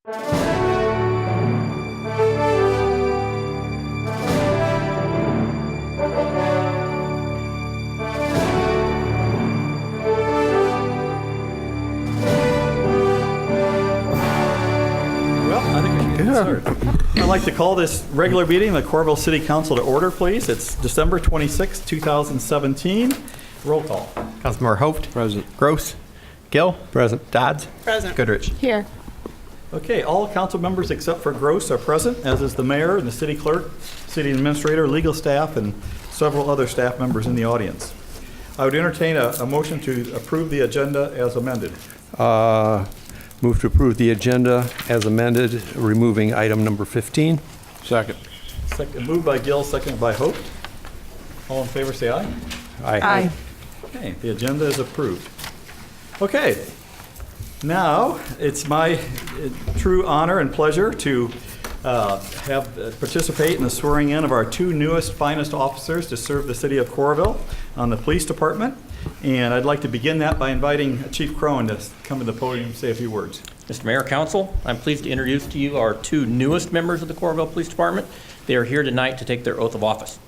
I'd like to call this regular meeting of the Coralville City Council to order, please. It's December 26, 2017. Roll call. Councilmember Hoft. Present. Gross. Gill. Present. Dodds. Present. Goodrich. Here. Okay, all council members except for Gross are present, as is the mayor and the city clerk, city administrator, legal staff, and several other staff members in the audience. I would entertain a motion to approve the agenda as amended. Move to approve the agenda as amended, removing item number 15. Second. Moved by Gill, seconded by Hope. All in favor, say aye. Aye. Okay, the agenda is approved. Okay, now it's my true honor and pleasure to participate in the swearing in of our two newest, finest officers to serve the city of Coralville on the police department. And I'd like to begin that by inviting Chief Crone to come to the podium and say a few words. Mr. Mayor, Council, I'm pleased to introduce to you our two newest members of the Coralville Police Department. They are here tonight to take their oath of office.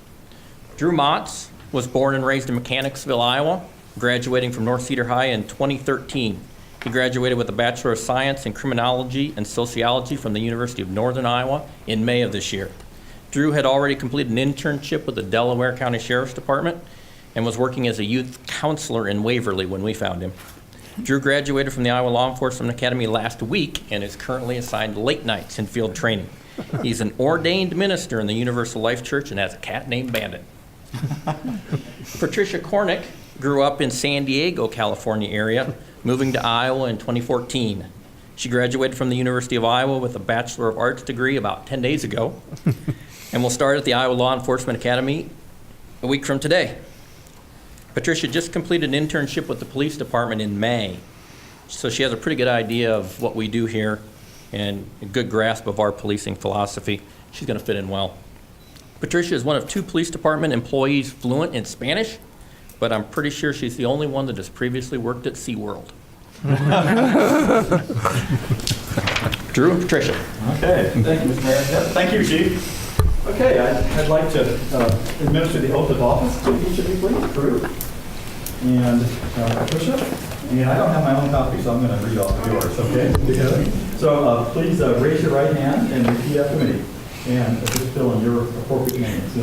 Drew Montz was born and raised in Mechanicsville, Iowa, graduating from North Cedar High in 2013. He graduated with a Bachelor of Science in Criminology and Sociology from the University of Northern Iowa in May of this year. Drew had already completed an internship with the Delaware County Sheriff's Department and was working as a youth counselor in Waverly when we found him. Drew graduated from the Iowa Law Enforcement Academy last week and is currently assigned late nights in field training. He's an ordained minister in the Universal Life Church and has a cat named Bandit. Patricia Cornick grew up in San Diego, California area, moving to Iowa in 2014. She graduated from the University of Iowa with a Bachelor of Arts degree about 10 days ago and will start at the Iowa Law Enforcement Academy a week from today. Patricia just completed an internship with the police department in May, so she has a pretty good idea of what we do here and a good grasp of our policing philosophy. She's going to fit in well. Patricia is one of two police department employees fluent in Spanish, but I'm pretty sure she's the only one that has previously worked at SeaWorld. Drew and Patricia. Okay, thank you, Mr. Mayor. Thank you, Chief. Okay, I'd like to administer the oath of office to each of you, please. Drew and Patricia. And I don't have my own copy, so I'm going to read off yours, okay? Together. So please raise your right hand and repeat after me. And just fill in your appropriate names.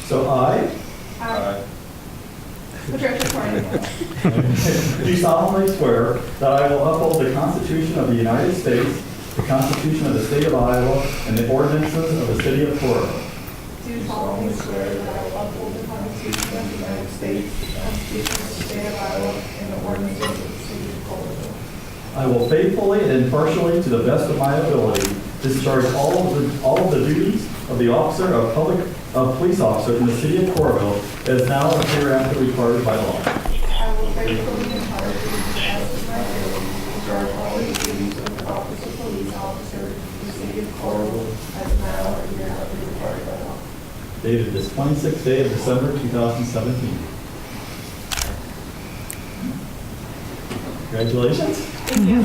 So I Patricia Cornick. do solemnly swear that I will uphold the Constitution of the United States, the Constitution of the State of Iowa, and the ordinances of the City of Coralville. Do solemnly swear that I will uphold the Constitution of the United States, the Constitution of the State of Iowa, and the ordinances of the City of Coralville. I will faithfully and impartially, to the best of my ability, discharge all of the duties of the officer of police officer in the City of Coralville as now and hereafter required by law. I will faithfully and impartially, to the best of my ability, discharge all the duties of the office of police officer in the City of Coralville as now and hereafter required by law. Dated this 26th day of December 2017. Congratulations. Thank you.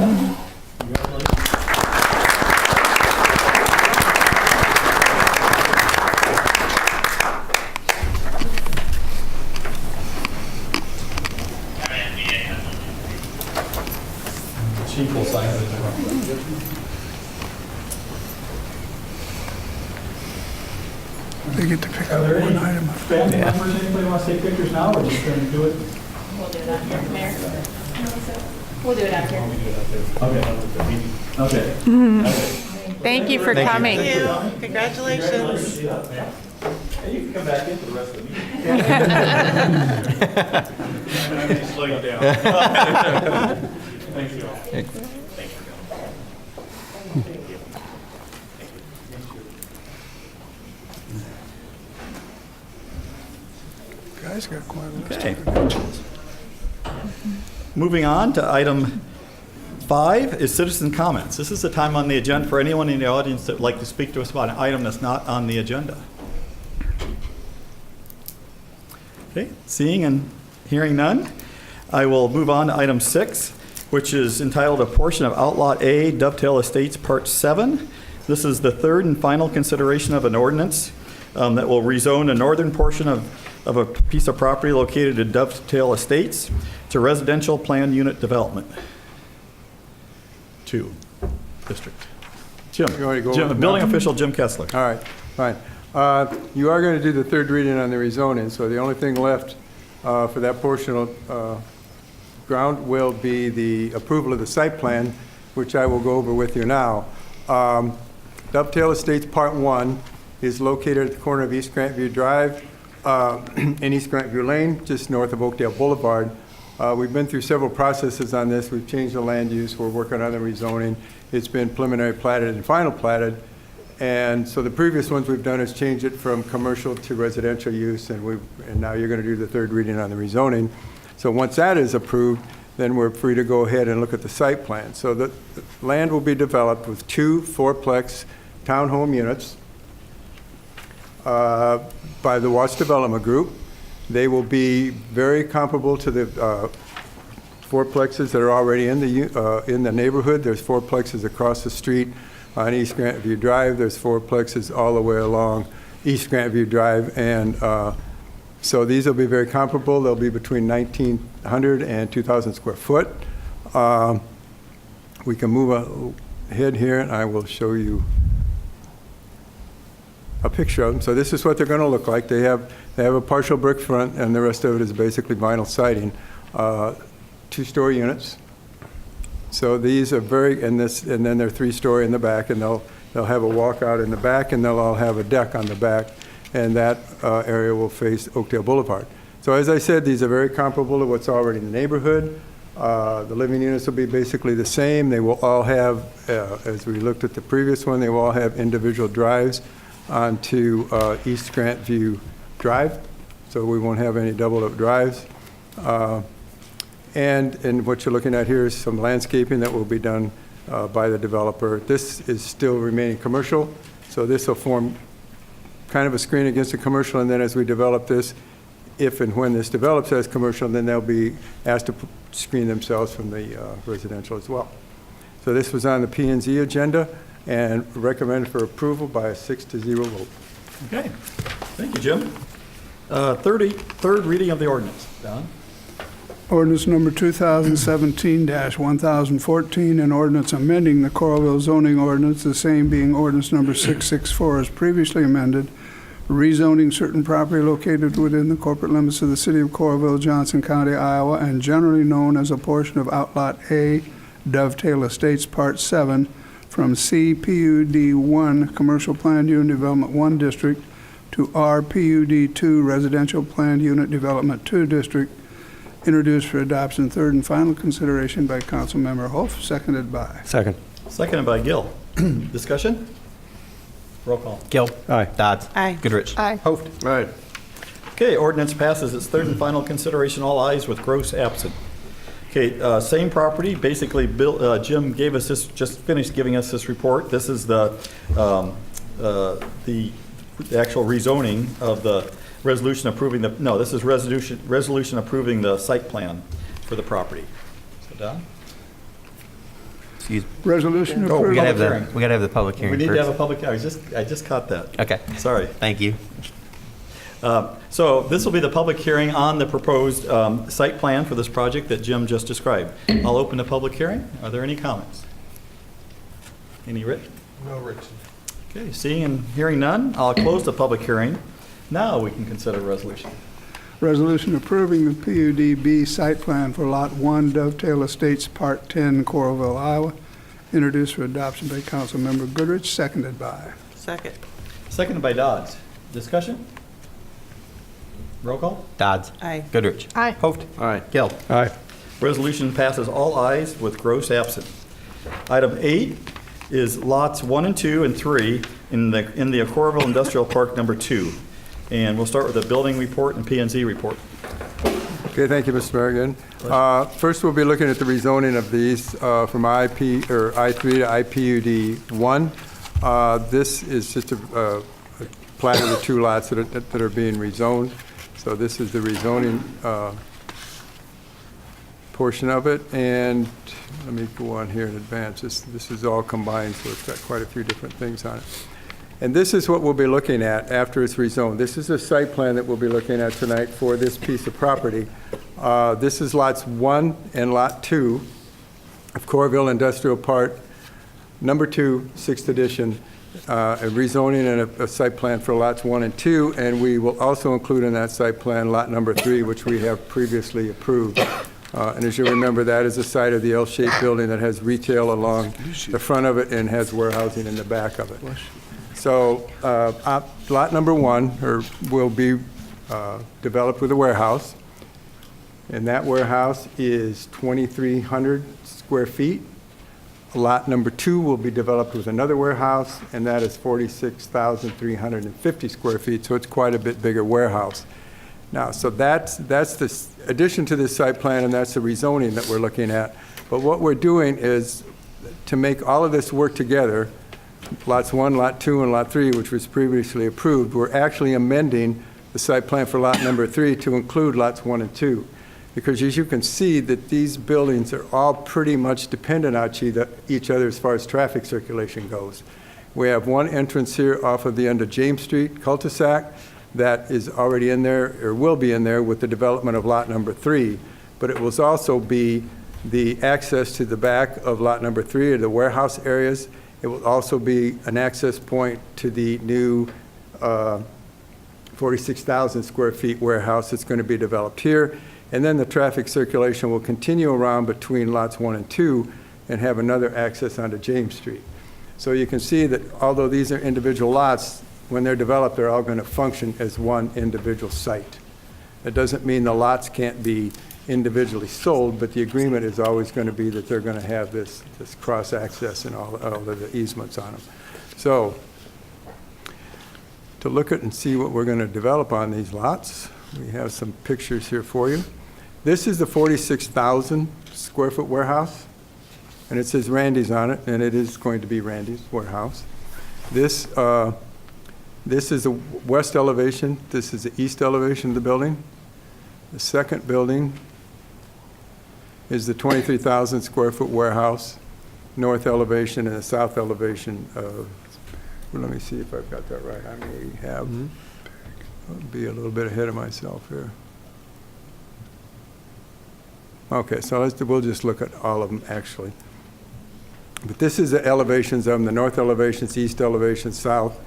Congratulations. Chief will sign it. They get to pick Are up there one any item. family members, anybody want to take pictures now, or just going to do it? We'll do it out here, Mayor. We'll do it out here. Okay. Thank you for coming. Congratulations. Hey, you can come back in for the rest of the meeting. I'm going to slow you down. Thank you all. Thank you. Guys got quite a list. Okay. Moving on to item 5 is citizen comments. This is the time on the agenda for anyone in the audience that would like to speak to us about an item that's not on the agenda. Okay, seeing and hearing none, I will move on to item 6. which is entitled A Portion of Outlot A, Dovetail Estates, Part 7. This is the third and final consideration of an ordinance that will rezone a northern portion of a piece of property located in Dovetail Estates to residential planned unit development. 2 district. Jim, You want to go over building now? official Jim Kessler. All right, fine. You are going to do the third reading on the rezoning, so the only thing left for that portion of ground will be the approval of the site plan, which I will go over with you now. Dovetail Estates Part 1 is located at the corner of East Grantview Drive and East Grantview Lane, just north of Oakdale Boulevard. We've been through several processes on this. We've changed the land use. We're working on the rezoning. It's been preliminary platted and final platted. And so the previous ones we've done is change it from commercial to residential use, and now you're going to do the third reading on the rezoning. So once that is approved, then we're free to go ahead and look at the site plan. So the land will be developed with 2 4-plex townhome units by the Watts Development Group. They will be very comparable to the 4-plexes that are already in the neighborhood. There's 4-plexes across the street on East Grantview Drive. There's 4-plexes all the way along East Grantview Drive, and so these will be very comparable. They'll be between 1,900 and 2,000 square foot. We can move ahead here, and I will show you a picture of them. So this is what they're going to look like. They have a partial brick front, and the rest of it is basically vinyl siding. 2-story units. So these are and then they're 3-story in the back, and they'll have a walkout in the back, and they'll all have a deck on the back, and that area will face Oakdale Boulevard. So as I said, these are very comparable to what's already in the neighborhood. The living units will be basically the same. They will all have, as we looked at the previous one, they will all have individual drives onto East Grantview Drive, so we won't have any double-up drives. And what you're looking at here is some landscaping that will be done by the developer. This is still remaining commercial, so this will form kind of a screen against the commercial, and then as we develop this, if and when this develops as commercial, then they'll be asked to screen themselves from the residential as well. So this was on the P&Z agenda and recommended for approval by a 6-0 vote. Okay, thank you, Jim. Third reading of the ordinance. Don? Ordinance number 2017-1014, an ordinance amending the Coralville zoning ordinance, the same being ordinance number 664 as previously amended, rezoning certain property located within the corporate limits of the city of Coralville, Johnson County, Iowa, and generally known as a portion of Outlot A, Dovetail Estates, Part 7, from CPUD 1, Commercial Planned Unit Development 1 District, to RPUD 2, Residential Planned Unit Development 2 District, introduced for adoption, third and final consideration by Councilmember Hof, seconded by. Second. Seconded by Gill. Discussion? Roll call. Gill. Aye. Dodds. Aye. Goodrich. Aye. Hoft. Right. Okay, ordinance passes its third and final consideration, all ayes with Gross absent. Okay, same property, basically Jim gave us this, just finished giving us this report. This is the actual rezoning of the resolution approving this is resolution approving the site plan for the property. So Don? Excuse me. Resolution Oh, We approved. gotta have the public hearing We need to have a first. public, I just caught that. Okay. Sorry. Thank you. So this will be the public hearing on the proposed site plan for this project that Jim just described. I'll open the public hearing. Are there any comments? Any written? No, Rich. Okay, seeing and hearing none, I'll close the public hearing. Now we can consider resolution. Resolution approving the PUDB site plan for Lot 1, Dovetail Estates, Part 10, Coralville, Iowa, introduced for adoption by Councilmember Goodrich, seconded by. Second. Seconded by Dodds. Discussion? Roll call? Dodds. Aye. Goodrich. Aye. Hoft. Aye. Gill. Aye. Resolution passes all ayes with Gross absent. Item 8 is lots 1 and 2 and 3 in the Coralville Industrial Park number 2. And we'll start with the building report and P&Z report. Okay, thank you, Mr. Mayor, again. First, we'll be looking at the rezoning of these from I3 to IPUD 1. This is just a plat of the 2 lots that are being rezoned. So this is the rezoning portion of it, and let me go on here in advance. This is all combined, so it's got quite a few different things on it. And this is what we'll be looking at after it's rezoned. This is a site plan that we'll be looking at tonight for this piece of property. This is lots 1 and lot 2 of Coralville Industrial Park, number 2, 6th edition, a rezoning and a site plan for lots 1 and 2, and we will also include in that site plan lot number 3, which we have previously approved. And as you remember, that is the site of the L-shaped building that has retail along the front of it and has warehousing in the back of it. So lot number 1 will be developed with a warehouse, and that warehouse is 2,300 square feet. Lot number 2 will be developed with another warehouse, and that is 46,350 square feet, so it's quite a bit bigger warehouse. Now, so that's the addition to this site plan, and that's the rezoning that we're looking at. But what we're doing is to make all of this work together, lots 1, lot 2, and lot 3, which was previously approved, we're actually amending the site plan for lot number 3 to include lots 1 and 2. Because as you can see, that these buildings are all pretty much dependent on each other as far as traffic circulation goes. We have one entrance here off of the end of James Street cul-de-sac that is already in there, or will be in there with the development of lot number 3. But it will also be the access to the back of lot number 3, or the warehouse areas. It will also be an access point to the new 46,000 square feet warehouse that's going to be developed here. And then the traffic circulation will continue around between lots 1 and 2 and have another access onto James Street. So you can see that although these are individual lots, when they're developed, they're all going to function as one individual site. That doesn't mean the lots can't be individually sold, but the agreement is always going to be that they're going to have this cross-access and all of the easements on them. So to look at and see what we're going to develop on these lots, we have some pictures here for you. This is the 46,000 square foot warehouse, and it says Randy's on it, and it is going to be Randy's warehouse. This is the west elevation. This is the east elevation of the building. The second building is the 23,000 square foot warehouse, north elevation, and the south elevation of, well, let me see if I've got that right. I may have. I'll be a little bit ahead of myself here. Okay, so we'll just look at all of them actually. But this is the elevations of them, the north elevations, east elevations, south,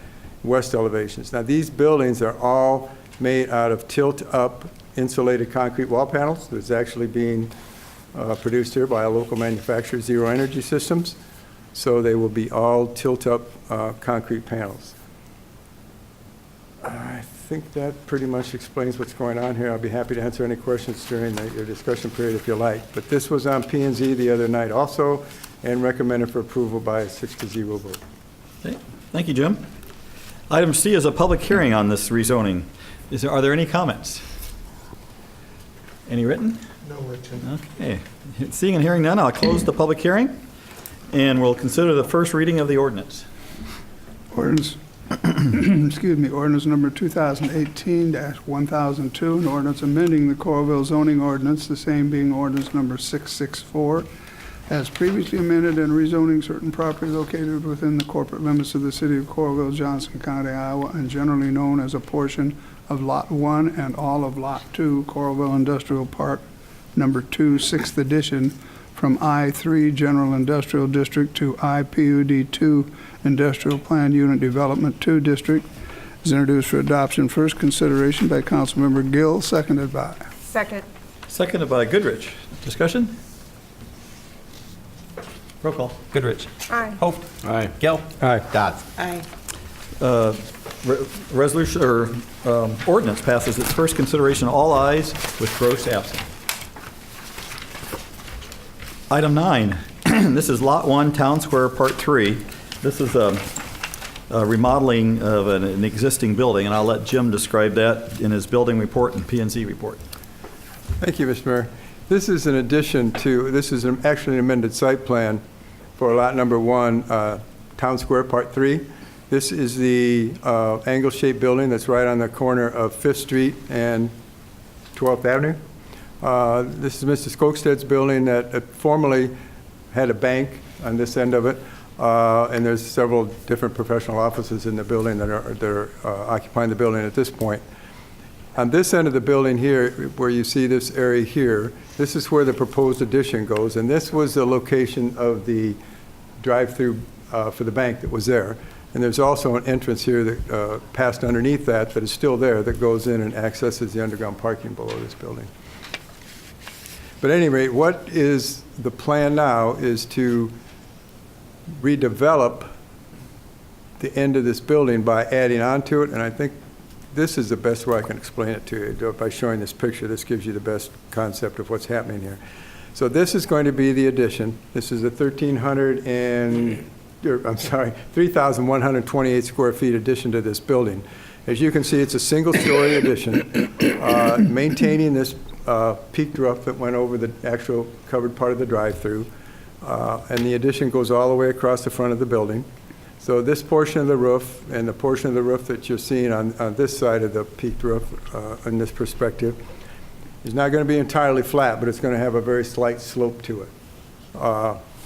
west elevations. Now these buildings are all made out of tilt-up insulated concrete wall panels. It's actually being produced here by a local manufacturer, Zero Energy Systems. So they will be all tilt-up concrete panels. I think that pretty much explains what's going on here. I'll be happy to answer any questions during your discussion period if you like. But this was on P&Z the other night also, and recommended for approval by a 6-0 vote. Okay. Thank you, Jim. Item C is a public hearing on this rezoning. Are there any comments? Any written? No written. Okay. Seeing and hearing none, I'll close the public hearing, and we'll consider the first reading of the ordinance. Ordinance, excuse me, ordinance number 2018-1002, an ordinance amending the Coralville zoning ordinance, the same being ordinance number 664, as previously amended and rezoning certain property located within the corporate limits of the city of Coralville, Johnson County, Iowa, and generally known as a portion of Lot 1 and all of Lot 2, Coralville Industrial Park, number 2, 6th edition, from I-3 General Industrial District to IPUD-2 Industrial Plan Unit Development 2 District, is introduced for adoption. First consideration by Councilmember Gill, seconded by. Second. Seconded by Goodrich. Discussion? Roll call. Goodrich. Aye. Hope. Aye. Gill. Aye. Dodds. Aye. Resolution or ordinance passes its first consideration, all ayes, with Gross absent. Item 9, this is Lot 1, Town Square, Part 3. This is a remodeling of an existing building, and I'll let Jim describe that in his building report and P&Z report. Thank you, Mr. Mayor. This is an addition to, this is actually an amended site plan for lot number 1, Town Square, Part 3. This is the angle-shaped building that's right on the corner of 5th Street and 12th Avenue. This is Mr. Skogsted's building that formerly had a bank on this end of it, and there's several different professional offices in the building that are occupying the building at this point. On this end of the building here, where you see this area here, this is where the proposed addition goes, and this was the location of the drive-through for the bank that was there. And there's also an entrance here that passed underneath that is still there, that goes in and accesses the underground parking below this building. But at any rate, what is the plan now is to redevelop the end of this building by adding on to it, and I think this is the best way I can explain it to you. By showing this picture, this gives you the best concept of what's happening here. So this is going to be the addition. This is a 3,128 square feet addition to this building. As you can see, it's a single-story addition, maintaining this peaked roof that went over the actual covered part of the drive-through, and the addition goes all the way across the front of the building. So this portion of the roof and the portion of the roof that you're seeing on this side of the peaked roof in this perspective is not going to be entirely flat, but it's going to have a very slight slope to it.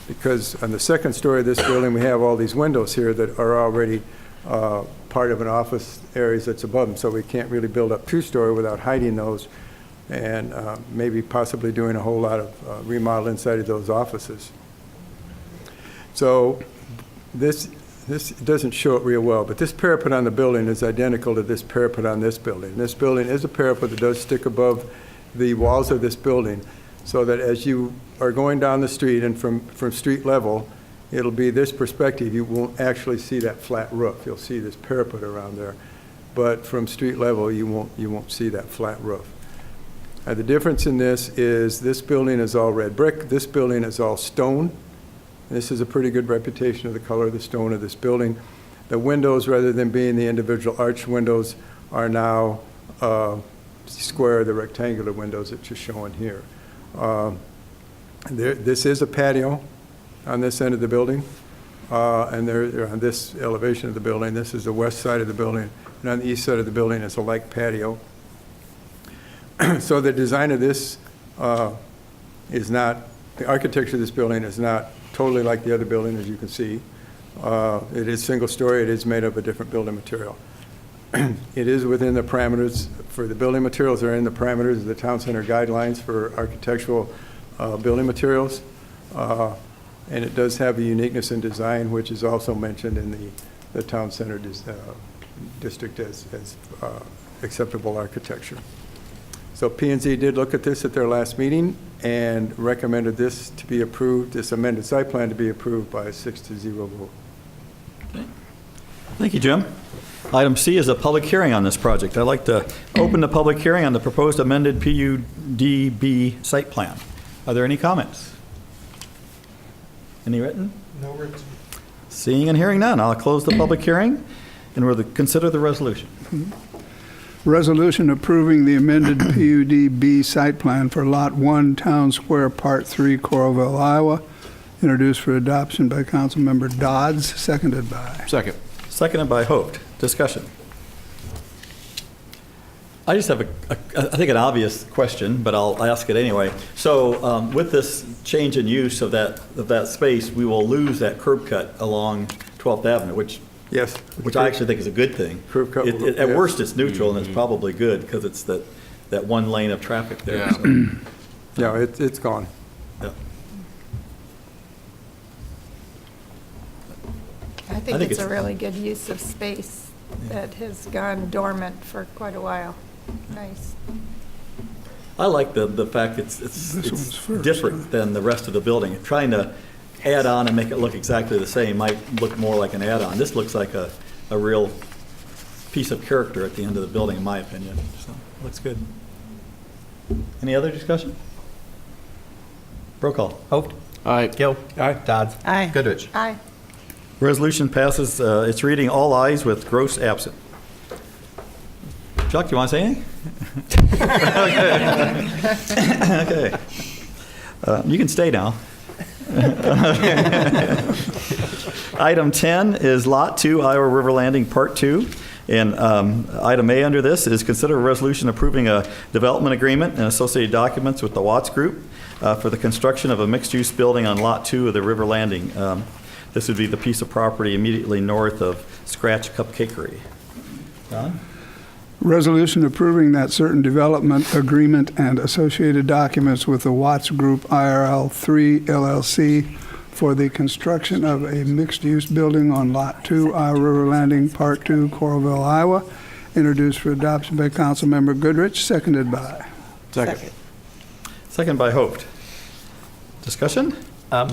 Because on the second story of this building, we have all these windows here that are already part of an office areas that's above them, so we can't really build up two-story without hiding those and maybe possibly doing a whole lot of remodel inside of those offices. So this doesn't show it real well, but this parapet on the building is identical to this parapet on this building. This building is a parapet that does stick above the walls of this building, so that as you are going down the street and from street level, it'll be this perspective. You won't actually see that flat roof. You'll see this parapet around there, but from street level, you won't see that flat roof. The difference in this is this building is all red brick. This building is all stone. This is a pretty good reputation of the color of the stone of this building. The windows, rather than being the individual arch windows, are now square, the rectangular windows that you're showing here. This is a patio on this end of the building, and they're on this elevation of the building. This is the west side of the building, and on the east side of the building is a like patio. So the design of this is not, the architecture of this building is not totally like the other building, as you can see. It is single-story. It is made of a different building material. It is within the parameters for the building materials. Are in the parameters of the town center guidelines for architectural building materials. And it does have a uniqueness in design, which is also mentioned in the town center district as acceptable architecture. So P&Z did look at this at their last meeting and recommended this to be approved, this amended site plan to be approved by a 6-0 vote. Okay. Thank you, Jim. Item C is a public hearing on this project. I'd like to open the public hearing on the proposed amended PUDB site plan. Are there any comments? Any written? No written. Seeing and hearing none, I'll close the public hearing and we'll consider the resolution. Resolution approving the amended PUDB site plan for Lot 1, Town Square, Part 3, Coralville, Iowa, introduced for adoption by Councilmember Dodds, seconded by. Second. Seconded by Holt. Discussion. I just have I think an obvious question, but I'll ask it anyway. So with this change in use of that space, we will lose that curb cut along 12th Avenue, which Yes. I actually think is a good thing. Curb cut will- At yes. worst, it's neutral, and it's probably good because it's that one lane of traffic there. Yeah. So, No, it's gone. yeah. I I think think it's a it's- really good use of space that has gone dormant for quite a while. Nice. I like the fact it's one's first, different than the rest of the building. Trying to add on and make it look exactly the same might look more like an add-on. This looks like a real piece of character at the end of the building, in my opinion. So, looks good. Any other discussion? Roll call. Hope. Aye. Gill. Aye. Dodds. Aye. Goodrich. Aye. Resolution passes its reading, all ayes with Gross absent. Chuck, you want to say anything? Okay. You can stay now. Item 10 is Lot 2, Iowa River Landing, Part 2. And item A under this is consider a resolution approving a development agreement and associated documents with the Watts Group for the construction of a mixed-use building on Lot 2 of the River Landing. This would be the piece of property immediately north of Scratch Cupcakery. Don? Resolution approving that certain development agreement and associated documents with the Watts Group IRL 3 LLC for the construction of a mixed-use building on Lot 2, Iowa River Landing, Part 2, Coralville, Iowa, introduced for adoption by Councilmember Goodrich, seconded by. Second. Second by Hope. Discussion?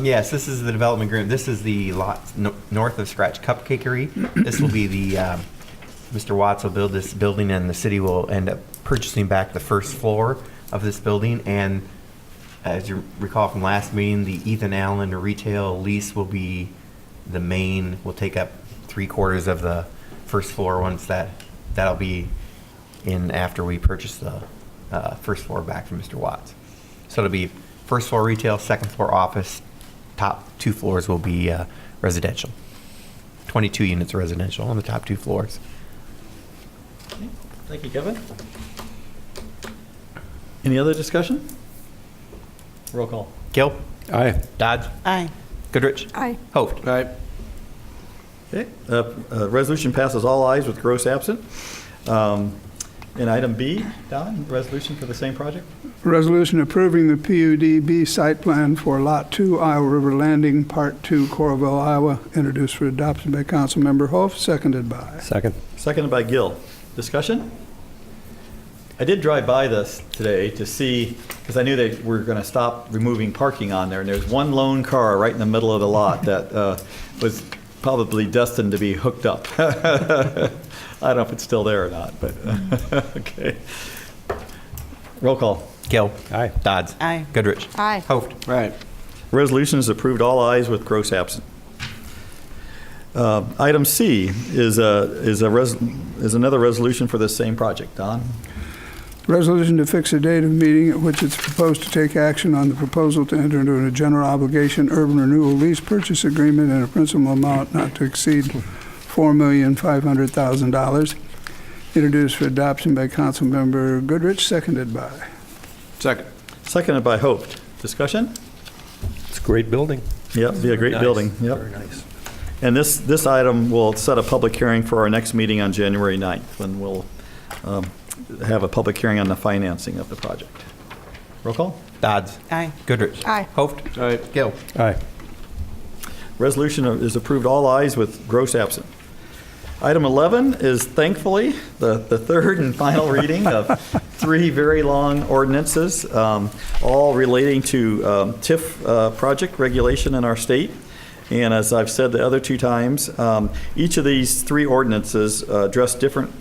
Yes, this is the development agreement. This is the lot north of Scratch Cupcakery. This will be the, Mr. Watts will build this building and the city will end up purchasing back the first floor of this building. And as you recall from last meeting, the Ethan Allen retail lease will be the main, will take up 3/4 of the first floor once that'll be in after we purchase the first floor back from Mr. Watts. So it'll be first floor retail, second floor office, top 2 floors will be residential. 22 units residential on the top 2 floors. Thank you, Kevin. Any other discussion? Roll call. Gill? Aye. Dodds? Aye. Goodrich? Aye. Hope? Aye. Okay, resolution passes all ayes with Gross absent. And item B, Don, resolution for the same project? Resolution approving the PUDB site plan for Lot 2, Iowa River Landing, Part 2, Coralville, Iowa, introduced for adoption by Councilmember Hof, seconded by. Second. Seconded by Gill. Discussion? I did drive by this today to see, because I knew they were going to stop removing parking on there, and there's one lone car right in the middle of the lot that was probably destined to be hooked up. I don't know if it's still there or not, but okay. Roll call. Gill? Aye. Dodds? Aye. Goodrich? Aye. Hope? Right. Resolution is approved, all ayes with Gross absent. Item C is another resolution for this same project. Don? Resolution to fix a date of meeting at which it's proposed to take action on the proposal to enter into a general obligation urban renewal lease purchase agreement in a principal amount not to exceed $4,500,000. Introduced for adoption by Councilmember Goodrich, seconded by. Second. Seconded by Hope. Discussion? It's a great building. Yep, be a great building. Yep. Very nice. And this item will set a public hearing for our next meeting on January 9th, when we'll have a public hearing on the financing of the project. Roll call. Dodds? Aye. Goodrich? Aye. Hope? Aye. Gill? Aye. Resolution is approved, all ayes with Gross absent. Item 11 is thankfully the third and final reading of 3 very long ordinances, all relating to TIF project regulation in our state. And as I've said the other 2 times, each of these 3 ordinances address different,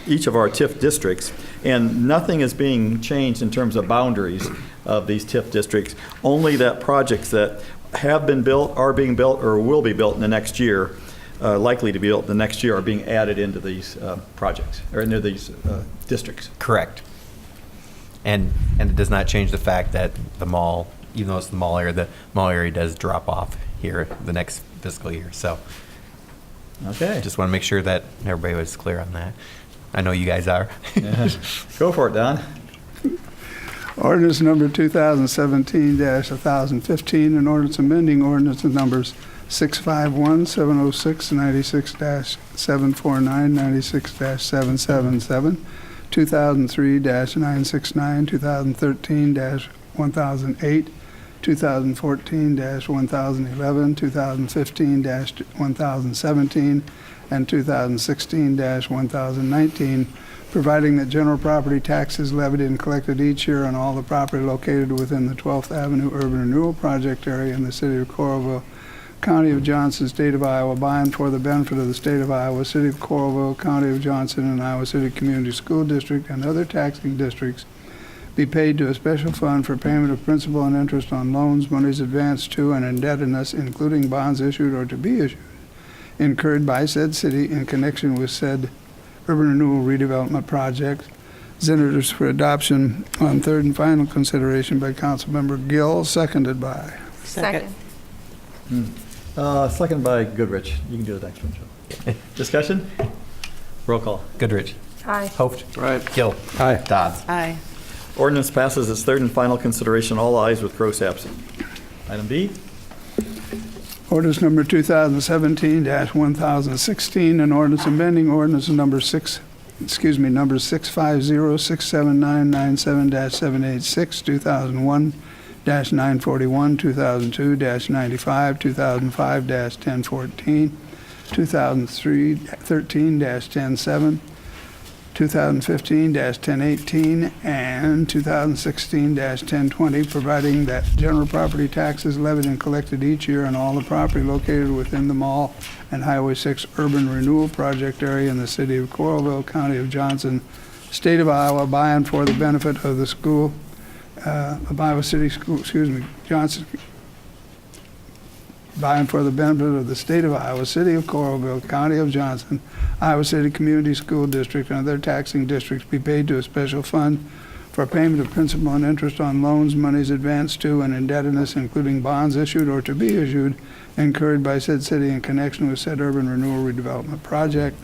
each of our TIF districts, and nothing is being changed in terms of boundaries of these TIF districts, only that projects that have been built, are being built, or will be built in the next year, likely to be built the next year, are being added into these projects, or into these districts. Correct. And it does not change the fact that the mall, even though it's the mall area does drop off here the next fiscal year. So Okay. just want to make sure that everybody was clear on that. I know you guys are. Go for it, Don. Ordinance number 2017-1015, an ordinance amending ordinance numbers 651, 706, 96-749, 96-777, 2003-969, 2013-1008, 2014-1011, 2015-1017, and 2016-1019, providing that general property taxes levied and collected each year on all the property located within the 12th Avenue Urban Renewal Project area in the city of Coralville, County of Johnson, State of Iowa, by and for the benefit of the State of Iowa, City of Coralville, County of Johnson, and Iowa City Community School District and other taxing districts, be paid to a special fund for payment of principal and interest on loans, monies advanced to, and indebtedness, including bonds issued or to be issued, incurred by said city in connection with said urban renewal redevelopment project. Introduced for adoption on third and final consideration by Councilmember Gill, seconded by. Second. Second by Goodrich. You can do the next one, Joe. Discussion? Roll call. Goodrich. Aye. Hoft. Right. Gill. Aye. Dodds. Aye. Ordinance passes its third and final consideration, all ayes with Gross absent. Item B. Ordinance number 2017-1016, an ordinance amending ordinance number 650-679-97-786, 2001-941, 2002-95, 2005-1014, 2013-1007, 2015-1018, and 2016-1020, providing that general property taxes levied and collected each year on all the property located within the Mall and Highway 6 Urban Renewal Project area in the city of Coralville, County of Johnson, State of Iowa, by and for the benefit of the school, of Iowa City School, Johnson, by and for the benefit of the State of Iowa, City of Coralville, County of Johnson, Iowa City Community School District, and other taxing districts be paid to a special fund for payment of principal and interest on loans, monies advanced to, and indebtedness, including bonds issued or to be issued, incurred by said city in connection with said urban renewal redevelopment project,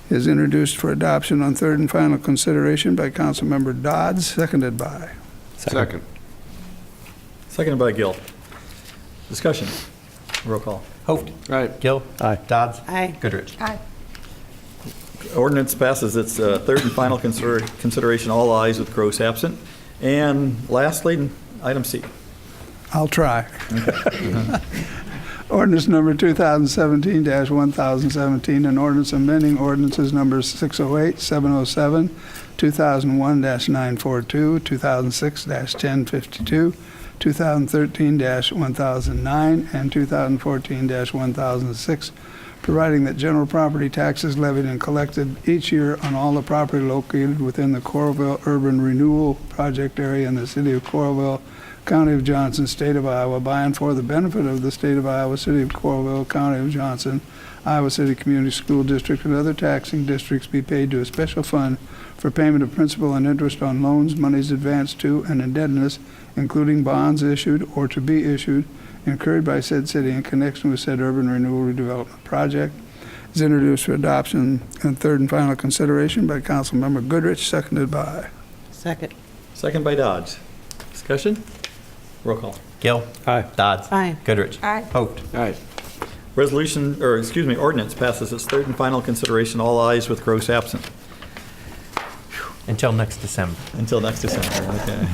is introduced for adoption on third and final consideration by Councilmember Dodds, seconded by. Second. Seconded by Gill. Discussion? Roll call. Hoft. Right. Gill. Aye. Dodds. Aye. Goodrich. Aye. Ordinance passes its third and final consideration, all ayes with Gross absent. And lastly, item C. I'll try. Ordinance number 2017-1017, an ordinance amending ordinances numbers 608, 707, 2001-942, 2006-1052, 2013-1009, and 2014-1006, providing that general property taxes levied and collected each year on all the property located within the Coralville Urban Renewal Project area in the city of Coralville, County of Johnson, State of Iowa, by and for the benefit of the State of Iowa, City of Coralville, County of Johnson, Iowa City Community School District, and other taxing districts be paid to a special fund for payment of principal and interest on loans, monies advanced to, and indebtedness, including bonds issued or to be issued, incurred by said city in connection with said urban renewal redevelopment project, is introduced for adoption and third and final consideration by Councilmember Goodrich, seconded by. Second. Second by Dodds. Discussion? Roll call. Gill. Aye. Dodds. Aye. Goodrich. Aye. Hoft. Right. Ordinance passes its third and final consideration, all ayes with Gross absent. Until next December. Until next December, okay.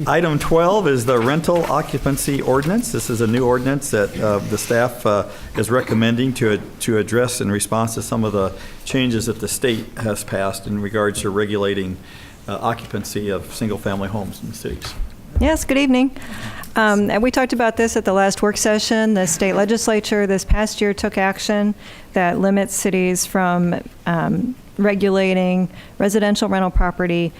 Item 12 is the rental occupancy ordinance. This is a new ordinance that the staff is recommending to address in response to some of the changes that the state has passed in regards to regulating occupancy of single-family homes in cities. Yes, good evening. And we talked about this at the last work session. The state legislature this past year took action that limits cities from regulating residential rental property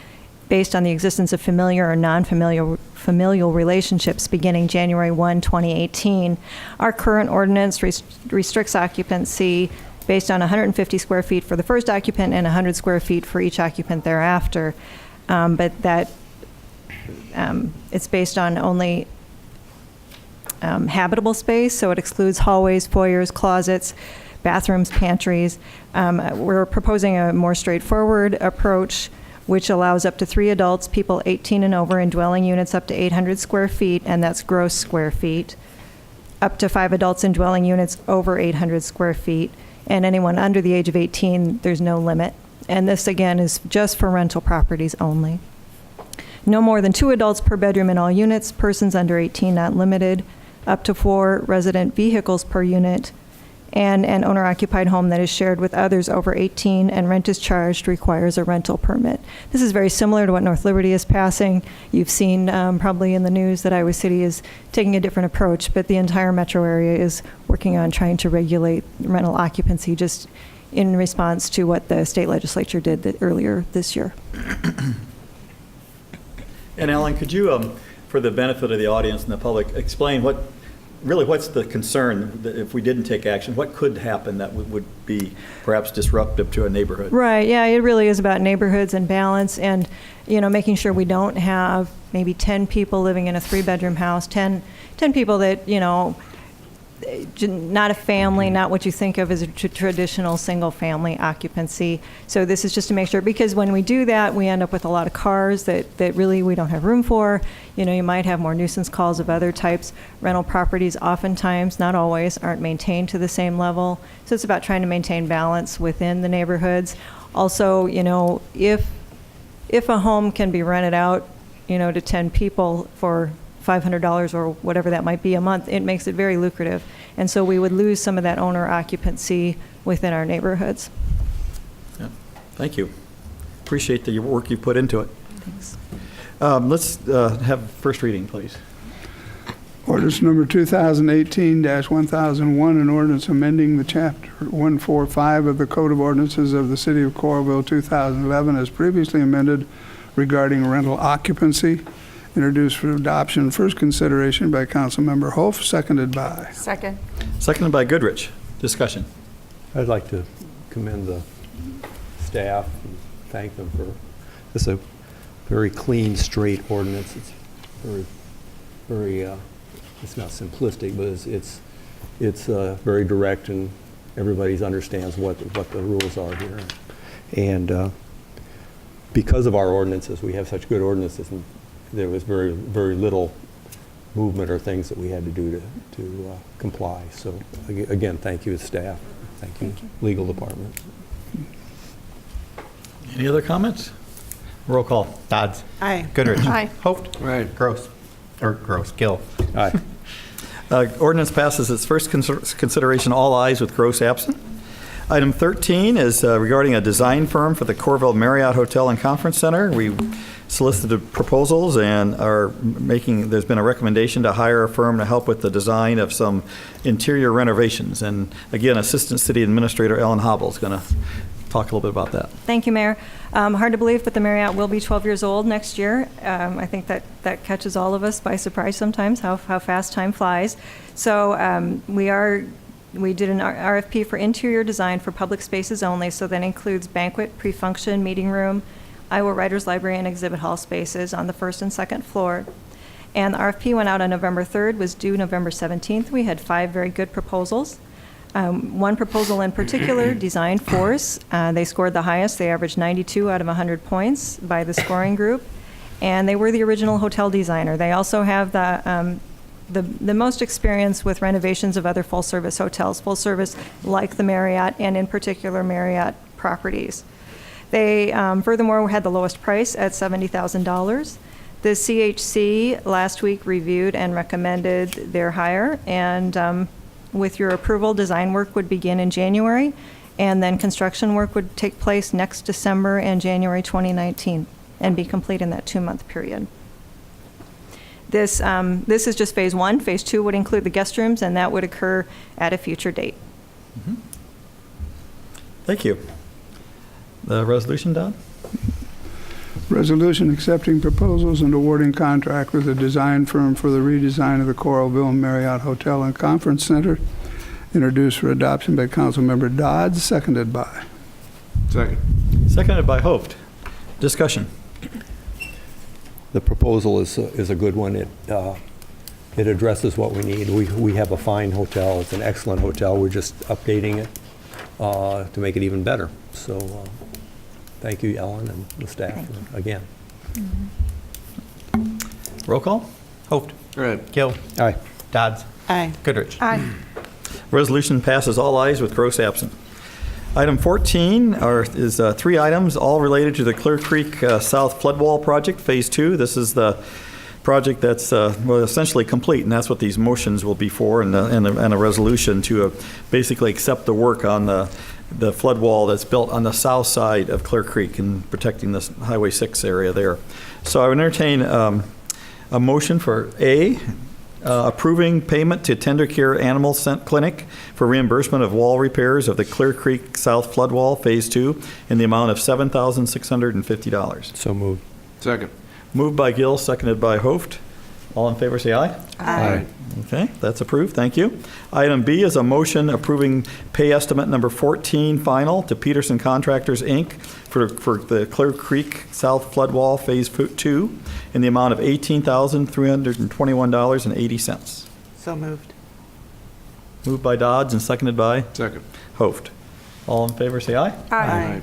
based on the existence of familiar or non-familial relationships beginning January 1, 2018. Our current ordinance restricts occupancy based on 150 square feet for the first occupant and 100 square feet for each occupant thereafter. But that it's based on only habitable space, so it excludes hallways, foyers, closets, bathrooms, pantries. We're proposing a more straightforward approach, which allows up to 3 adults, people 18 and over, in dwelling units up to 800 square feet, and that's gross square feet. Up to 5 adults in dwelling units over 800 square feet, and anyone under the age of 18, there's no limit. And this, again, is just for rental properties only. No more than 2 adults per bedroom in all units, persons under 18 not limited, up to 4 resident vehicles per unit, and an owner-occupied home that is shared with others over 18 and rent is charged requires a rental permit. This is very similar to what North Liberty is passing. You've seen probably in the news that Iowa City is taking a different approach, but the entire metro area is working on trying to regulate rental occupancy just in response to what the state legislature did earlier this year. And Alan, could you, for the benefit of the audience and the public, explain what's the concern that if we didn't take action, what could happen that would be perhaps disruptive to a neighborhood? Right, yeah, it really is about neighborhoods and balance and, making sure we don't have maybe 10 people living in a 3-bedroom house, 10 people that, not a family, not what you think of as a traditional single-family occupancy. So this is just to make sure, because when we do that, we end up with a lot of cars that really we don't have room for. You might have more nuisance calls of other types. Rental properties oftentimes, not always, aren't maintained to the same level. So it's about trying to maintain balance within the neighborhoods. Also, if a home can be rented out, to 10 people for $500 or whatever that might be a month, it makes it very lucrative. And so we would lose some of that owner occupancy within our neighborhoods. Yeah. Thank you. Appreciate the work you put into it. Thanks. Let's have first reading, please. Ordinance number 2018-1001, an ordinance amending the Chapter 145 of the Code of Ordinances of the City of Coralville, 2011, as previously amended regarding rental occupancy, introduced for adoption, first consideration by Councilmember Hof, seconded by. Second. Seconded by Goodrich. Discussion. I'd like to commend the staff and thank them for this. A very clean, straight ordinance. It's very, it's not simplistic, but it's very direct, and everybody understands what the rules are here. And because of our ordinances, we have such good ordinances, and there was very, very little movement or things that we had to do to comply. So again, thank you, staff. Thank you, legal department. Any other comments? Roll call. Dodds. Aye. Goodrich. Aye. Holt. Right. Gill. Aye. Ordinance passes its first consideration, all ayes with Gross absent. Item 13 is regarding a design firm for the Coralville Marriott Hotel and Conference Center. We solicited proposals and there's been a recommendation to hire a firm to help with the design of some interior renovations. And again, Assistant City Administrator Ellen Hobble is going to talk a little bit about that. Thank you, Mayor. Hard to believe, but the Marriott will be 12 years old next year. I think that catches all of us by surprise sometimes, how fast time flies. So we did an RFP for interior design for public spaces only, so that includes banquet, pre-function, meeting room, Iowa Writers Library, and exhibit hall spaces on the first and second floor. And the RFP went out on November 3rd, was due November 17th. We had 5 very good proposals. One proposal in particular, Design Force, they scored the highest. They averaged 92 out of 100 points by the scoring group, and they were the original hotel designer. They also have the most experience with renovations of other full-service hotels, full-service like the Marriott, and in particular Marriott properties. They furthermore had the lowest price at $70,000. The CHC last week reviewed and recommended their hire, and with your approval, design work would begin in January, and then construction work would take place next December and January 2019 and be complete in that 2-month period. This is just phase 1. Phase 2 would include the guest rooms, and that would occur at a future date. Mm-hmm. Thank you. The resolution, Don? Resolution accepting proposals and awarding contract with a design firm for the redesign of the Coralville Marriott Hotel and Conference Center, introduced for adoption by Councilmember Dodds, seconded by. Second. Seconded by Hoft. Discussion. The proposal is a good one. It addresses what we need. We have a fine hotel. It's an excellent hotel. We're just updating it to make it even better. So thank you, Ellen, and the staff again. Mm-hmm. Roll call. Holt. Right. Gill. Aye. Dodds. Aye. Goodrich. Aye. Resolution passes all ayes with Gross absent. Item 14 is 3 items, all related to the Clear Creek South Floodwall Project, Phase 2. This is the project that's essentially complete, and that's what these motions will be for, and a resolution to basically accept the work on the flood wall that's built on the south side of Clear Creek and protecting this Highway 6 area there. So I would entertain a motion for A, approving payment to Tender Care Animal Clinic for reimbursement of wall repairs of the Clear Creek South Flood Wall Phase 2 in the amount of $7,650. So moved. Second. Moved by Gill, seconded by Hoft. All in favor, say aye. Aye. Okay, that's approved. Thank you. Item B is a motion approving pay estimate number 14 final to Peterson Contractors, Inc. for the Clear Creek South Flood Wall Phase 2 in the amount of $18,321.80. So moved. Moved by Dodds and seconded by Second. Hoft. All in favor, say aye. Aye.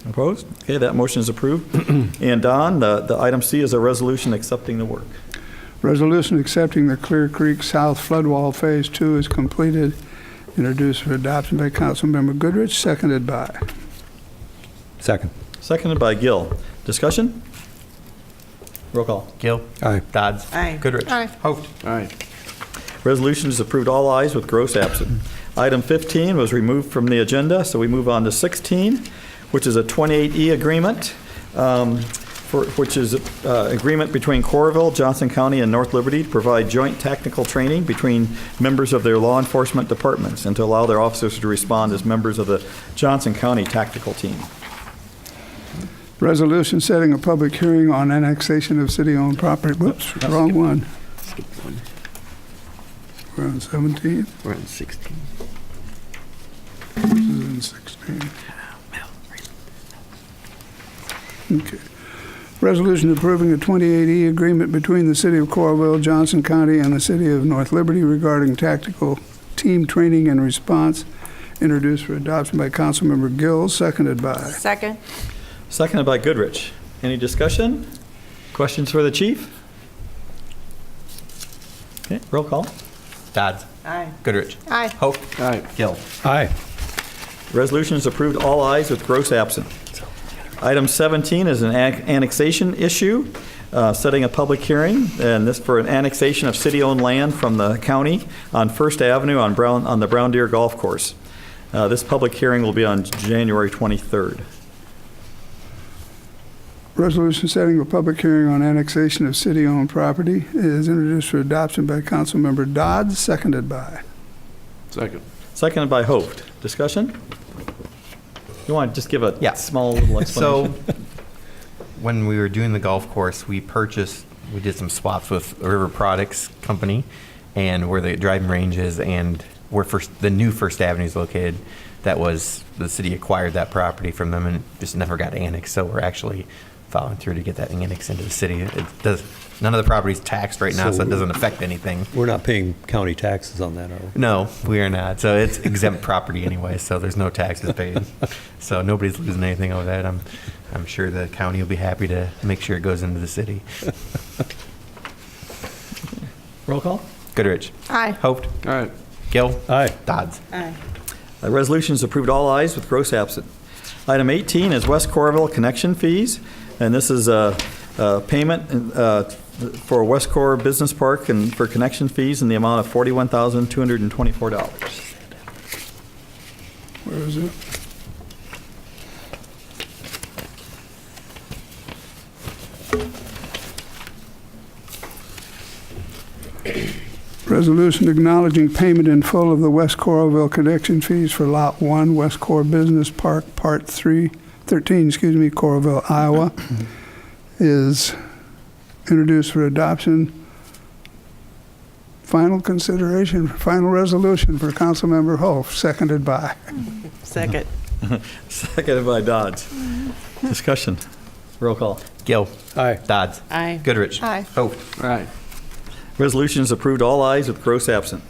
Opposed? Okay, that motion is approved. And Don, the item C is a resolution accepting the work. Resolution accepting the Clear Creek South Floodwall Phase 2 is completed. Introduced for adoption by Councilmember Goodrich, seconded by. Second. Seconded by Gill. Discussion? Roll call. Gill. Aye. Dodds. Aye. Goodrich. Aye. Hoft. Aye. Resolution is approved, all ayes with Gross absent. Item 15 was removed from the agenda, so we move on to 16, which is a 28E agreement, which is agreement between Coralville, Johnson County, and North Liberty to provide joint technical training between members of their law enforcement departments and to allow their officers to respond as members of the Johnson County Tactical Team. Resolution setting a public hearing on annexation of city-owned property. Whoops, wrong one. Skip one. We're on 17. We're on 16. This is in 16. Okay. Resolution approving a 28E agreement between the City of Coralville, Johnson County, and the City of North Liberty regarding tactical team training and response, introduced for adoption by Councilmember Gill, seconded by. Second. Seconded by Goodrich. Any discussion? Questions for the chief? Okay, roll call. Dodds. Aye. Goodrich. Aye. Hoft. Aye. Gill. Aye. Resolution is approved, all ayes with Gross absent. Item 17 is an annexation issue, setting a public hearing, and this for an annexation of city-owned land from the county on First Avenue on the Brown Deer Golf Course. This public hearing will be on January 23rd. Resolution setting a public hearing on annexation of city-owned property is introduced for adoption by Councilmember Dodds, seconded by. Second. Seconded by Hoft. Discussion? You want to just give a Yeah. small little explanation? So, when we were doing the golf course, we did some swaps with River Products Company, and where the driving range is, and where the new First Avenue is located. The city acquired that property from them, and it just never got annexed. So we're actually following through to get that annexed into the city. None of the property's taxed right now, so it doesn't affect anything. We're not paying county taxes on that, are we? No, we are not. So it's exempt property anyway, so there's no taxes paid. So nobody's losing anything over that. I'm sure the county will be happy to make sure it goes into the city. Roll call. Goodrich. Aye. Hoft. Aye. Gill. Aye. Dodds. Aye. The resolution is approved, all ayes with Gross absent. Item 18 is West Coralville connection fees, and this is a payment for West Cor Business Park and for connection fees in the amount of $41,224. Where is it? Resolution acknowledging payment in full of the West Coralville connection fees for Lot 1, West Cor Business Park, Part 13, Coralville, Iowa, is introduced for adoption. Final consideration, final resolution for Councilmember Hof, seconded by. Second. Seconded by Dodds. Discussion. Roll call. Gill. Aye. Dodds. Aye. Goodrich. Aye. Hoft. Aye. Resolution is approved, all ayes with Gross absent.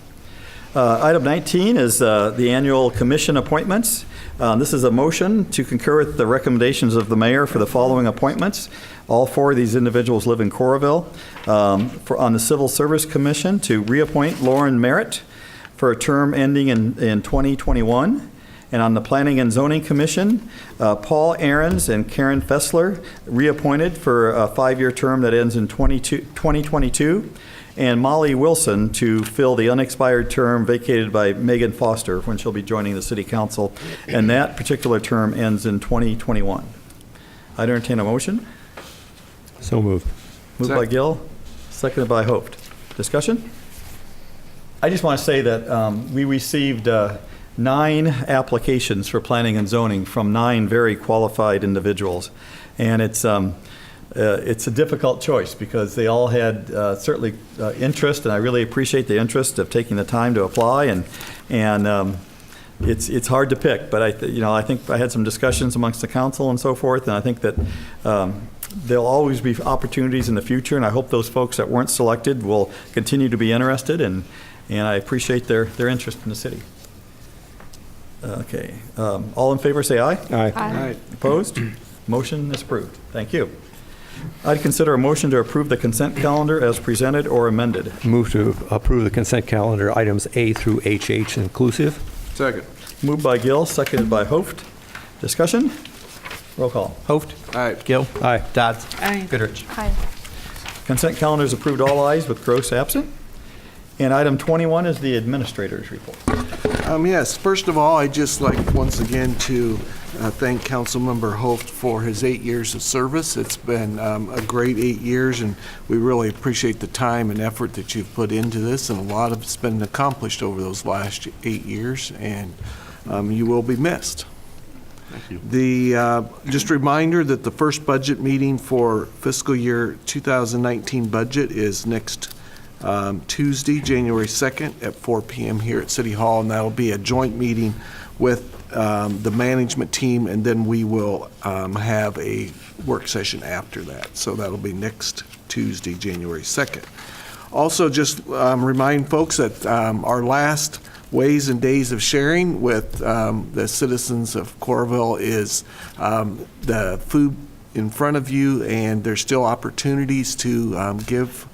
Item 19 is the annual commission appointments. This is a motion to concur with the recommendations of the mayor for the following appointments. All four of these individuals live in Coralville. On the Civil Service Commission, to reappoint Lauren Merritt for a term ending in 2021. And on the Planning and Zoning Commission, Paul Ahrens and Karen Fessler, reappointed for a 5-year term that ends in 2022. And Molly Wilson to fill the unexpired term vacated by Megan Foster when she'll be joining the City Council. And that particular term ends in 2021. I entertain a motion. So moved. Moved by Gill, seconded by Hoft. Discussion? I just want to say that we received 9 applications for planning and zoning from 9 very qualified individuals. And it's a difficult choice because they all had certainly interest, and I really appreciate the interest of taking the time to apply. And it's hard to pick, but I think I had some discussions amongst the council and so forth, and I think that there'll always be opportunities in the future, and I hope those folks that weren't selected will continue to be interested. and I appreciate their interest in the city. Okay, all in favor, say aye. Aye. Opposed? Motion is approved. Thank you. I'd consider a motion to approve the consent calendar as presented or amended. Move to approve the consent calendar, items A through HH inclusive. Second. Moved by Gill, seconded by Hoft. Discussion? Roll call. Hoft. Aye. Gill. Aye. Dodds. Aye. Goodrich. Aye. Consent calendar is approved, all ayes, with Gross absent. And item 21 is the administrator's report. Yes, first of all, I'd just like once again to thank Councilmember Hoft for his 8 years of service. It's been a great 8 years, and we really appreciate the time and effort that you've put into this, and a lot of it's been accomplished over those last 8 years, and you will be missed. Thank you. Just a reminder that the first budget meeting for fiscal year 2019 budget is next Tuesday, January 2nd at 4 p.m. here at City Hall, and that'll be a joint meeting with the management team, and then we will have a work session after that. So that'll be next Tuesday, January 2nd. Also, just remind folks that our last Ways and Days of Sharing with the citizens of Coralville is the food in front of you, and there's still opportunities to give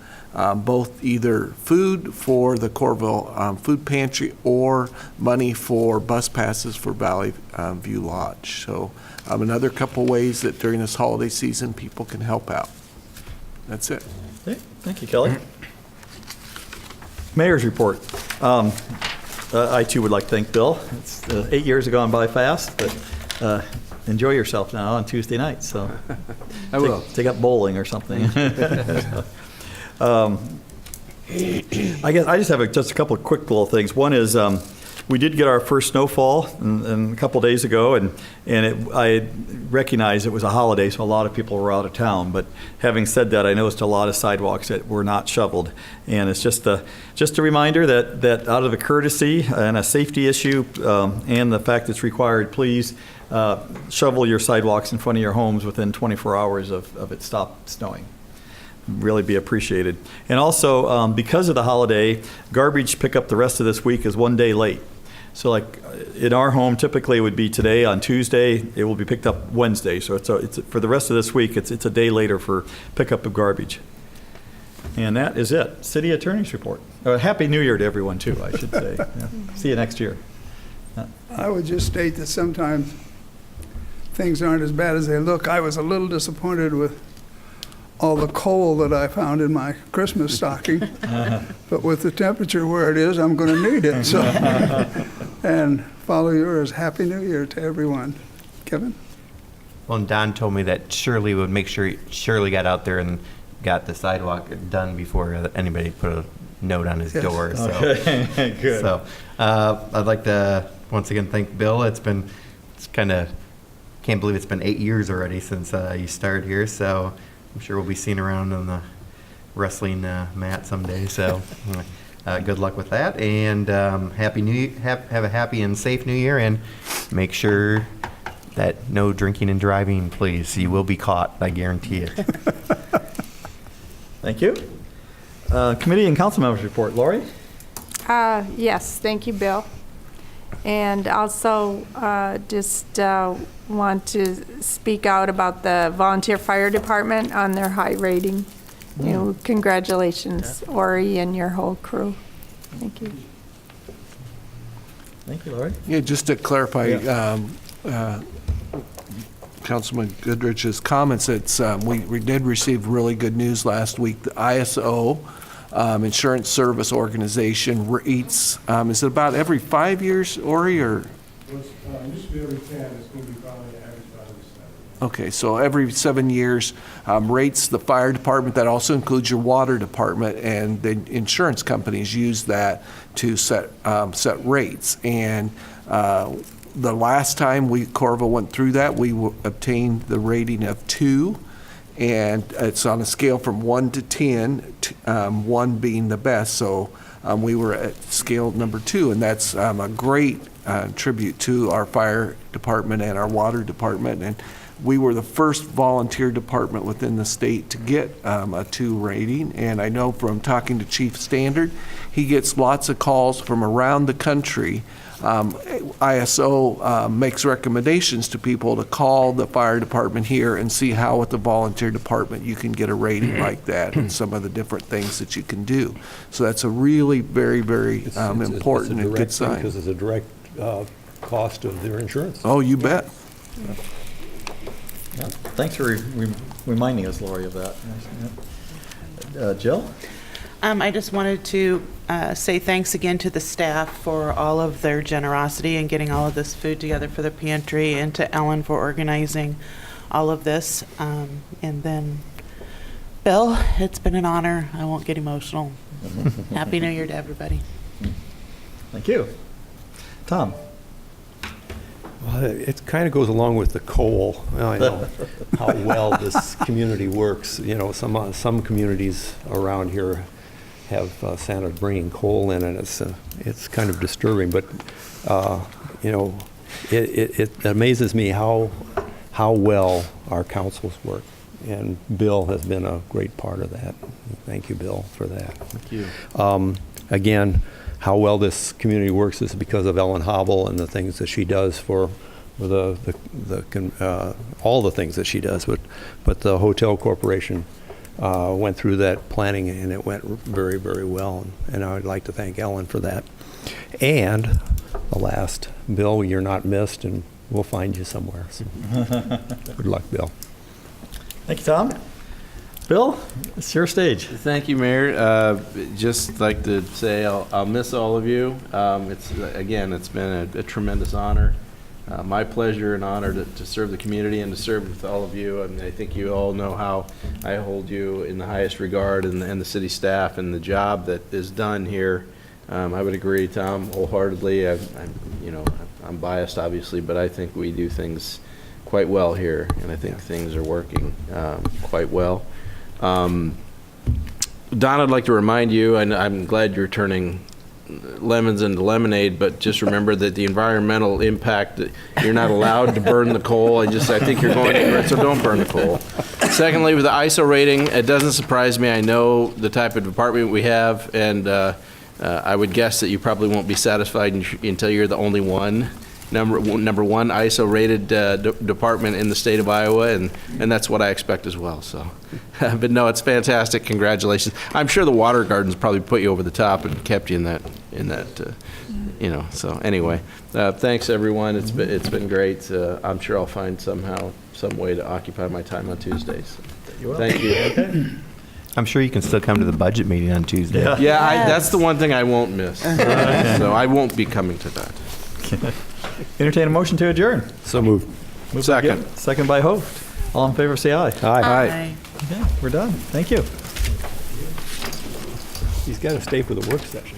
both either food for the Coralville Food Pantry or money for bus passes for Valley View Lodge. So another couple ways that during this holiday season people can help out. That's it. Okay, thank you, Kelly. Mayor's report. I too would like to thank Bill. It's 8 years have gone by fast, but enjoy yourself now on Tuesday nights. So I will. Take up bowling or something. I guess I just have just a couple of quick little things. One is we did get our first snowfall a couple days ago, and I recognized it was a holiday, so a lot of people were out of town. But having said that, I noticed a lot of sidewalks that were not shoveled, and it's just a reminder that out of a courtesy and a safety issue and the fact it's required, please shovel your sidewalks in front of your homes within 24 hours of it stopped snowing. Really be appreciated. And also, because of the holiday, garbage pickup the rest of this week is 1 day late. So like in our home, typically it would be today on Tuesday, it will be picked up Wednesday. So it's for the rest of this week, it's a day later for pickup of garbage. And that is it. City Attorney's report. Happy New Year to everyone too, I should say. Yeah. See you next year. I would just state that sometimes things aren't as bad as they look. I was a little disappointed with all the coal that I found in my Christmas stocking, but with the temperature where it is, I'm going to need it. So, and follow yours. Happy New Year to everyone. Kevin? Well, and Don told me that Shirley would make sure Shirley got out there and got the sidewalk done before anybody put a note on his door. So, Okay, good. So I'd like to once again thank Bill. It's kind of, can't believe it's been 8 years already since you started here. So I'm sure we'll be seen around on the wrestling mat someday. So good luck with that, and happy New Year. Have a happy and safe New Year, and make sure that no drinking and driving, please. You will be caught, I guarantee it. Thank you. Committee and council members report. Lori? Yes, thank you, Bill. And also just want to speak out about the volunteer fire department on their high rating. You know, congratulations, Ori and your whole crew. Thank you. Thank you, Lori. Yeah, just to clarify, Councilman Goodrich's comments, it's, we did receive really good news last week. The ISO, Insurance Service Organization, rates, is it about every 5 years, Ori, or? It used to be every 10, it's going to be probably every 5 or 7. Okay, so every 7 years, rates the fire department. That also includes your water department, and the insurance companies use that to set rates. And the last time Coralville went through that, we obtained the rating of 2, and it's on a scale from 1 to 10, 1 being the best. So we were at scale number 2, and that's a great tribute to our fire department and our water department. And We were the first volunteer department within the state to get a 2 rating, and I know from talking to Chief Standard, he gets lots of calls from around the country. ISO makes recommendations to people to call the fire department here and see how at the volunteer department you can get a rating like that and some of the different things that you can do. So that's a really very, very important and good sign. Because it's a direct cost of their insurance. Oh, you bet. Yeah, thanks for reminding us, Lori, of that. Jill? I just wanted to say thanks again to the staff for all of their generosity in getting all of this food together for the pantry, and to Ellen for organizing all of this. And then, Bill, it's been an honor. I won't get emotional. Happy New Year to everybody. Thank you. Tom? Well, it kind of goes along with the coal. I know how well this community works. You know, some communities around here have Santa bringing coal in, and it's kind of disturbing. But you know, it amazes me how well our councils work, and Bill has been a great part of that. Thank you, Bill, for that. Thank you. Again, how well this community works is because of Ellen Hobble and the things that she does for all the things that she does. But the hotel corporation went through that planning, and it went very, very well. And I would like to thank Ellen for that. And the last, Bill, you're not missed, and we'll find you somewhere. So good luck, Bill. Thank you, Tom. Bill, it's your stage. Thank you, Mayor. Just like to say I'll miss all of you. It's been a tremendous honor. My pleasure and honor to serve the community and to serve with all of you. I mean, I think you all know how I hold you in the highest regard, and the city staff and the job that is done here. I would agree, Tom, wholeheartedly. I'm biased, obviously, but I think we do things quite well here, and I think things are working quite well. Don, I'd like to remind you, and I'm glad you're turning lemons into lemonade, but just remember that the environmental impact, you're not allowed to burn the coal. I think you're going to, so don't burn the coal. Secondly, with the ISO rating, it doesn't surprise me. I know the type of department we have, and I would guess that you probably won't be satisfied until you're the only one. Number one ISO rated department in the state of Iowa, and that's what I expect as well. So, but no, it's fantastic. Congratulations. I'm sure the water gardens probably put you over the top and kept you in that. So anyway, thanks everyone. It's been great. I'm sure I'll find some way to occupy my time on Tuesdays. Thank you. Okay. I'm sure you can still come to the budget meeting on Tuesday. Yeah, that's the one thing I won't miss. So I won't be coming to that. Entertain a motion to adjourn. So moved. Second. Second by Hoft. All in favor, say aye. Aye. Okay, we're done. Thank you. He's got to stay for the work session.